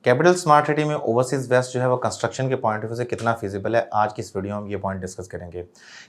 Capital smart city में overseas waste जो है वो कंस्ट्रक्शन के पॉइंट ऑफ व्यू से कितना फिजिबल है, आज की इस वीडियो में हम ये पॉइंट डिस्कस करेंगे।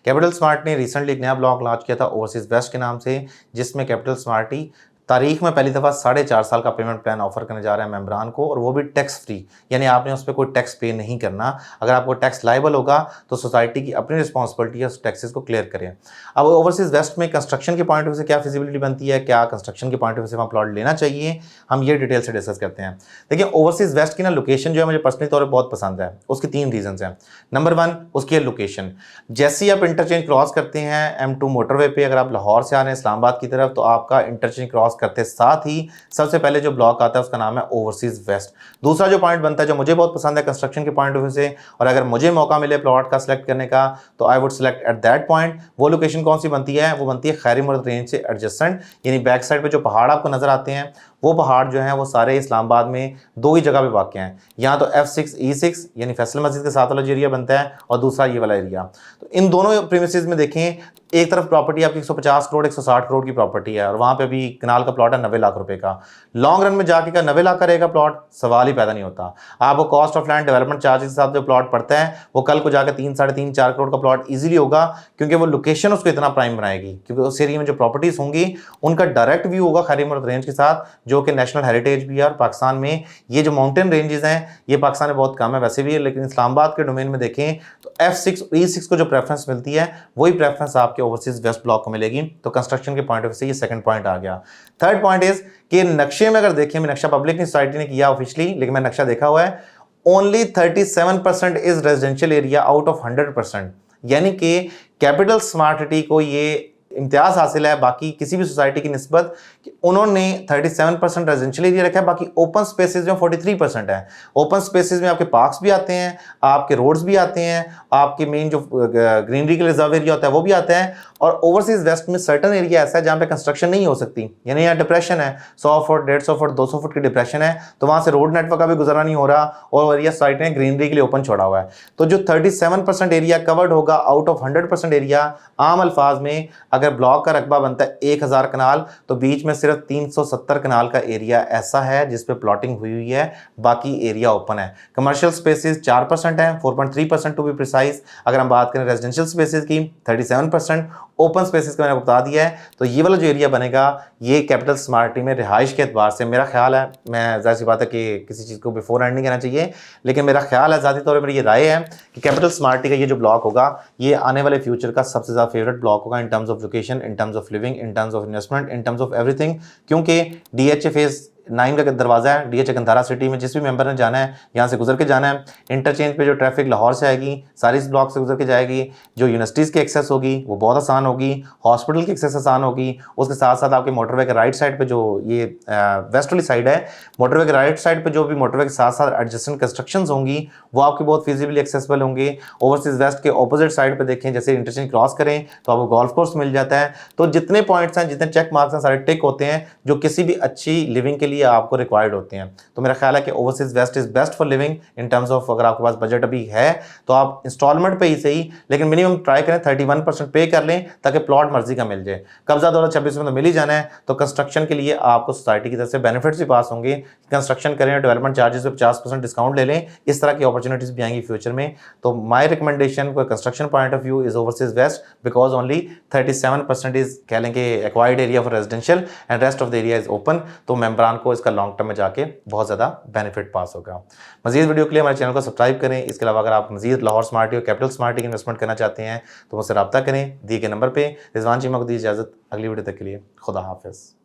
कैपिटल स्मार्ट ने रिसेंटली एक नया ब्लॉग लॉन्च किया था ओवरसीज वेस्ट के नाम से, जिसमें कैपिटल स्मार्ट ही तारीख में पहली दफ़ा 4.5 साल का पेमेंट प्लान ऑफर करने जा रहा है मेंबरान को, और वो भी टैक्स फ्री, यानी आपने उस पर कोई टैक्स पे नहीं करना। अगर आपको टैक्स लाइबल होगा तो सोसाइटी की अपनी रिस्पॉन्सिबिलिटी है उस टैक्सेस को क्लियर करें। अब ओवरसीज वेस्ट में कंस्ट्रक्शन के पॉइंट ऑफ व्यू से क्या फिजिबिलिटी बनती है, क्या कंस्ट्रक्शन के पॉइंट ऑफ व्यू से वहाँ प्लॉट लेना चाहिए, हम ये डिटेल से डिस्कस करते हैं। देखिए, ओवरसीज वेस्ट की ना लोकेशन जो है मुझे पर्सनली तौर पर बहुत पसंद है। उसकी 3 रीजन हैं। नंबर 1, उसकी लोकेशन। जैसे ही आप इंटरचेंज क्रॉस करते हैं M2 मोटरवे पे, अगर आप लाहौर से आ रहे हैं इस्लामाबाद की तरफ, तो आपका इंटरचेंज क्रॉस करते साथ ही सबसे पहले जो ब्लॉक आता है उसका नाम है ओवरसीज वेस्ट। दूसरा जो पॉइंट बनता है जो मुझे बहुत पसंद है कंस्ट्रक्शन के पॉइंट ऑफ व्यू से, और अगर मुझे मौका मिले प्लॉट का सिलेक्ट करने का तो I would select at that point. वो लोकेशन कौन सी बनती है? वो बनती है खैरी मुर्द रेंज से एडजेसेंट, यानी बैक साइड पे जो पहाड़ आपको नजर आते हैं वो पहाड़ जो हैं वो सारे इस्लामाबाद में 2 ही जगह पे वाक़ हैं। यहाँ तो F6 E6 यानी फैसल मस्जिद के साथ वाला जो एरिया बनता है, और दूसरा ये वाला एरिया। तो इन दोनों प्रीमिसेस में देखें, एक तरफ प्रॉपर्टी आपकी 150 करोड़ 160 करोड़ की प्रॉपर्टी है, और वहाँ पे अभी कनाल का प्लॉट है 90 लाख रुपए का। लॉन्ग रन में जाके का 90 लाख का रहेगा प्लॉट, सवाल ही पैदा नहीं होता। आपको cost of land development charges के साथ जो प्लॉट पड़ता है वो कल को जाकर 3 साढ़े 3 4 करोड़ का प्लॉट ईजिली होगा, क्योंकि वो लोकेशन उसको इतना प्राइम बनाएगी। क्योंकि उस एरिया में जो प्रॉपर्टीज होंगी उनका डायरेक्ट व्यू होगा खैरी मुर्द रेंज के साथ, जो कि नेशनल हेरिटेज भी है। और पाकिस्तान में ये जो माउंटेन रेंजेस हैं ये पाकिस्तान में बहुत कम है वैसे भी है, लेकिन इस्लामाबाद के डोमेन में देखें तो F6 E6 को जो प्रेफरेंस मिलती है वही प्रेफरेंस आपके ओवरसीज वेस्ट ब्लॉक को मिलेगी। तो कंस्ट्रक्शन के पॉइंट ऑफ व्यू से ये सेकंड पॉइंट आ गया। थर्ड पॉइंट इज कि नक्शे में अगर देखें, मैं नक्शा पब्लिक सोसाइटी ने किया ऑफिशियली, लेकिन मैं नक्शा देखा हुआ है, only 37% is residential area out of 100%। यानी कि कैपिटल स्मार्ट सिटी को ये इम्तियाज हासिल है बाकी किसी भी सोसाइटी की निस्बत कि उन्होंने 37% रेजिडेंशियल एरिया रखा है, बाकी ओपन स्पेसेस में 43% है। ओपन स्पेसेस में आपके पार्क्स भी आते हैं, आपके रोड्स भी आते हैं, आपके मेन जो ग्रीनरी के रिजर्व एरिया होता है वो भी आता है। और ओवरसीज वेस्ट में सर्टन एरिया ऐसा है जहाँ पे कंस्ट्रक्शन नहीं हो सकती, यानी यहाँ डिप्रेशन है, 100 फुट 150 फुट 200 फुट की डिप्रेशन है, तो वहाँ से रोड नेटवर्क का भी गुजरा नहीं हो रहा, और एरिया साइट ने ग्रीनरी के लिए ओपन छोड़ा हुआ है। तो जो 37% एरिया कवर्ड होगा आउट ऑफ 100% एरिया, आम अल्फाज में अगर ब्लॉक का रकबा बनता है 1000 कनाल, तो बीच में सिर्फ 370 कनाल का एरिया ऐसा है जिसपे प्लॉटिंग हुई हुई है, बाकी एरिया ओपन है। कमर्शियल स्पेसेस 4% है, 4.3% टू बी प्रिसाइज। अगर हम बात करें रेजिडेंशियल स्पेसेस की 37%, ओपन स्पेसेस का मैंने आपको बता दिया है। तो ये वाला जो एरिया बनेगा ये कैपिटल स्मार्ट सिटी में रिहाइश के एतबार से मेरा ख्याल है, मैं ज़ाहिर सी बात है कि किसी चीज़ को बिफोर हैंड नहीं कहना चाहिए, लेकिन मेरा ख्याल है ज़ाती तौर पर मेरी ये राय है कि कैपिटल स्मार्ट सिटी का ये जो ब्लॉक होगा ये आने वाले फ्यूचर का सबसे ज़्यादा फेवरेट ब्लॉक होगा in terms of location, in terms of living, in terms of investment, in terms of everything. क्योंकि DHA फेज 9 का दरवाजा है, DHA गंधारा सिटी में जिस भी मेंबर ने जाना है यहाँ से गुजर के जाना है। इंटरचेंज पे जो ट्रैफिक लाहौर से आएगी सारी इस ब्लॉक से गुजर के जाएगी। जो यूनिवर्सिटीज़ की एक्सेस होगी वो बहुत आसान होगी, हॉस्पिटल की एक्सेस आसान होगी। उसके साथ साथ आपके मोटरवे के राइट साइड पे जो ये वेस्ट वाली साइड है, मोटरवे के राइट साइड पे जो भी मोटरवे के साथ साथ एडजेसेंट कंस्ट्रक्शंस होंगी वो आपकी बहुत फिजिबली एक्सेसिबल होंगे। ओवरसीज वेस्ट के ऑपोजिट साइड पे देखें, जैसे इंटरचेंज क्रॉस करें तो आपको गोल्फ कोर्स मिल जाता है। तो जितने पॉइंट्स हैं, जितने चेक मार्क्स हैं, सारे टिक होते हैं जो किसी भी अच्छी लिविंग के लिए आपको रिक्वायर्ड होते हैं। तो मेरा ख्याल है कि overseas waste is best for living in terms of, अगर आपके पास बजट अभी है तो आप इंस्टॉलमेंट पे ही सही, लेकिन मिनिमम ट्राई करें 31% पे कर लें ताकि प्लॉट मर्जी का मिल जाए। कब्जा 2026 में तो मिल ही जाना है, तो कंस्ट्रक्शन के लिए आपको सोसाइटी की तरफ से बेनिफिट्स भी पास होंगे। कंस्ट्रक्शन करें, डेवलपमेंट चार्जेस पे 50% डिस्काउंट ले लें, इस तरह की अपॉर्चुनिटीज भी आएंगी फ्यूचर में। तो my recommendation for construction point of view is overseas waste, because only 37% is कह लें कि acquired area for residential and rest of the area is open. तो मेंबरान को इसका लॉन्ग टर्म में जाके बहुत ज़्यादा बेनिफिट पास होगा। मजीद वीडियो के लिए हमारे चैनल को सब्सक्राइब करें। इसके अलावा अगर आप मजीद लाहौर स्मार्ट और कैपिटल स्मार्ट की इन्वेस्टमेंट करना चाहते हैं तो मुझसे रब्ता करें दिए गए नंबर पर। रिजवान चीमा को दी इजाज़त, अगली वीडियो तक के लिए खुदा हाफिज़।